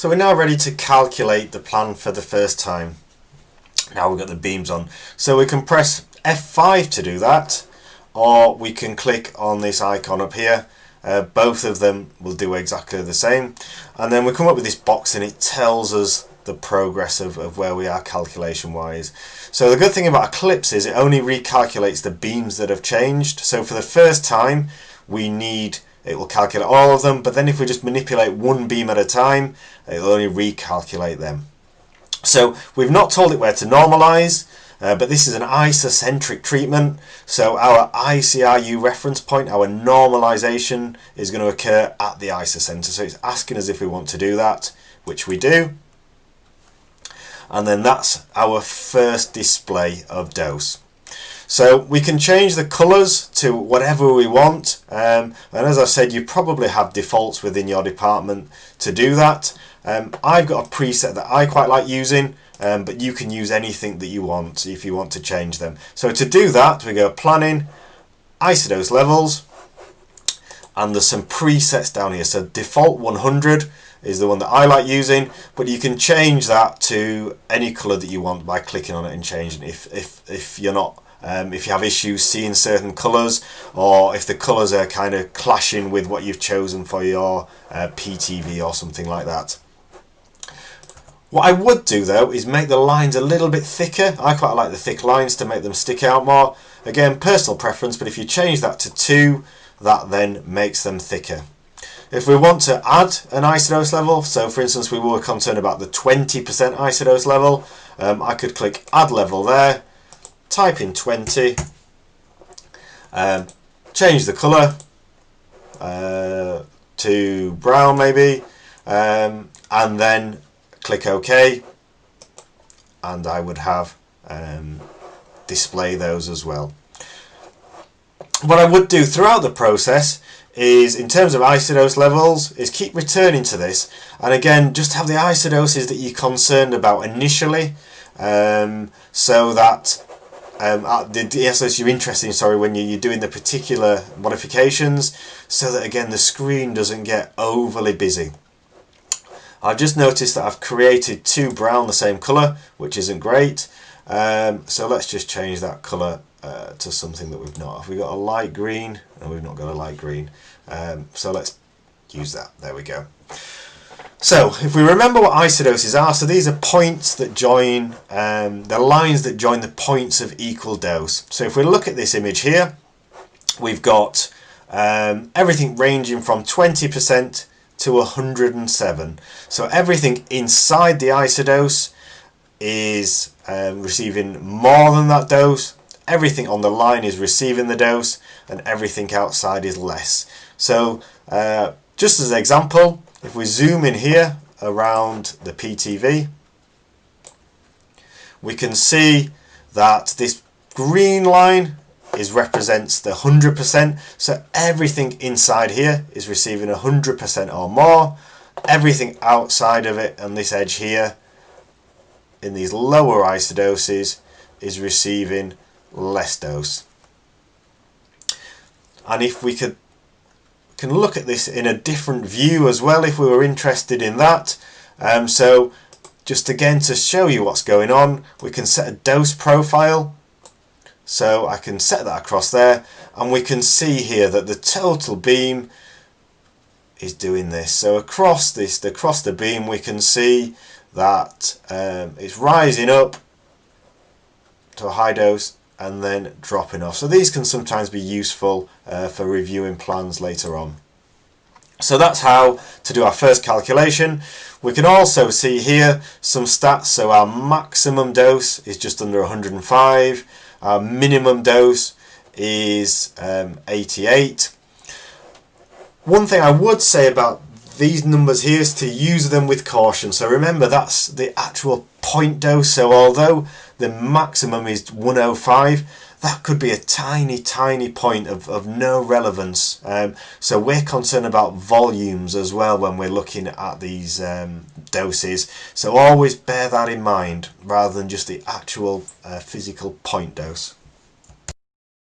So we're now ready to calculate the plan for the first time. Now we've got the beams on. So we can press F5 to do that, or we can click on this icon up here. Both of them will do exactly the same. And then we come up with this box and it tells us the progress of where we are calculation wise. So the good thing about Eclipse is it only recalculates the beams that have changed. So for the first time it will calculate all of them, but then if we just manipulate one beam at a time, it will only recalculate them. So we've not told it where to normalize, but this is an isocentric treatment. So our ICRU reference point, our normalization, is going to occur at the isocenter. So it's asking us if we want to do that, which we do. And then that's our first display of dose. So we can change the colours to whatever we want, and as I said, you probably have defaults within your department to do that. I've got a preset that I quite like using, but you can use anything that you want if you want to change them. So to do that, we go Planning, Isodose Levels, and there's some presets down here. So default 100 is the one that I like using, but you can change that to any colour that you want by clicking on it and changing it if you're not if you have issues seeing certain colours, or if the colours are kind of clashing with what you've chosen for your PTV or something like that. What I would do though is make the lines a little bit thicker. I quite like the thick lines to make them stick out more. Again, personal preference, but if you change that to 2, that then makes them thicker. If we want to add an isodose level, so for instance we were concerned about the 20% isodose level, I could click add level there, type in 20, change the colour to brown maybe, and then click OK, and I would have display those as well. What I would do throughout the process is, in terms of isodose levels, is keep returning to this, and again just have the isodoses that you're concerned about initially, so that the isodose you're interested in, sorry, when you're doing the particular modifications, so that again the screen doesn't get overly busy. I've just noticed that I've created 2 brown the same colour, which isn't great, so let's just change that colour to something that we've not. Have we got a light green? No, we've not got a light green, so let's use that. There we go. So if we remember what isodoses are, so these are points that join, the lines that join the points of equal dose. So if we look at this image here, we've got everything ranging from 20% to 107. So everything inside the isodose is receiving more than that dose, everything on the line is receiving the dose, and everything outside is less. So just as an example, if we zoom in here around the PTV, we can see that this green line represents the 100%, so everything inside here is receiving 100% or more. Everything outside of it and this edge here in these lower isodoses is receiving less dose. And if we can look at this in a different view as well, if we were interested in that, so just again to show you what's going on, we can set a dose profile. So I can set that across there, and we can see here that the total beam is doing this. So across the beam, we can see that it's rising up to a high dose and then dropping off. So these can sometimes be useful for reviewing plans later on. So that's how to do our first calculation. We can also see here some stats. So our maximum dose is just under 105. Our minimum dose is 88. One thing I would say about these numbers here is to use them with caution. So remember, that's the actual point dose. So although the maximum is 105, that could be a tiny point of no relevance. So we're concerned about volumes as well when we're looking at these doses. So always bear that in mind rather than just the actual physical point dose.